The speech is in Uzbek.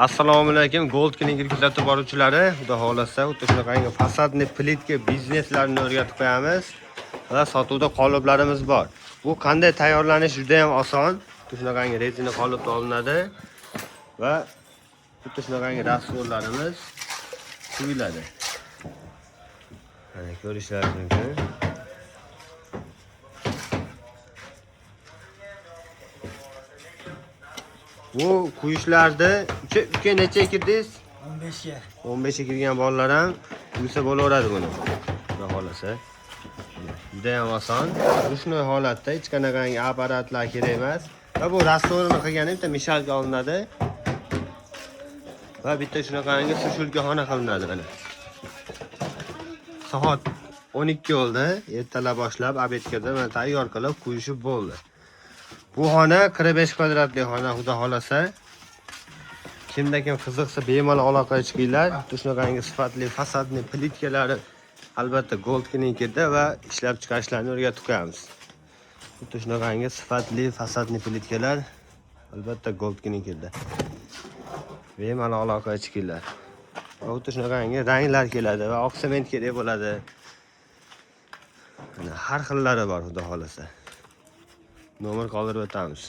Assalomu alaykum, Gold Clinic kuzatib boruvchilari. Xudo xolasa, o'ta shunaqangi fasadni plitka bizneslarini o'rgatib qo'yamiz va sotuvda qoliplarimiz bor. Bu qanday tayyorlanishi juda ham oson. O'ta shunaqangi rezina qolipda olinadi va o'ta shunaqangi rastg'orlarimiz quyiladi. Mana ko'rishlaringiz mumkin. Bu quyishlarda uka necha kirdingiz? 15 ga. 15 ga kirgan bolalar ham quysa bo'laveradi buni. Xudo xolasa. Juda ham oson. Shunday holatda hech qanaqangi apparatlar kerak emas. Va bu rastgo'rini qilgani bitta mishalga olinadi. Va bitta shunaqangi sushulkaxona qilinadi mana. Soat 12 bo'ldi. Ertalab boshlab obedgacha mana tayyor qilib quyishib bo'ldi. Bu xona 45 kvadratli xona, xudo xolasa. Kimda kim qiziqsa bemalol aloqaga chiqinglar. Shunaqangi sifatli fasadni plitkalari albatta Gold Clinic'da va ishlab chiqarishlarni o'rgatib qo'yamiz. Shunaqangi sifatli fasadni plitkalar albatta Gold Clinic'da. Bemalol aloqaga chiqinglar. Va shunaqangi ranglar keladi va oq sement kerak bo'ladi. Har xillari bor, xudo xolasa. Nomer qoldirib o'tamiz.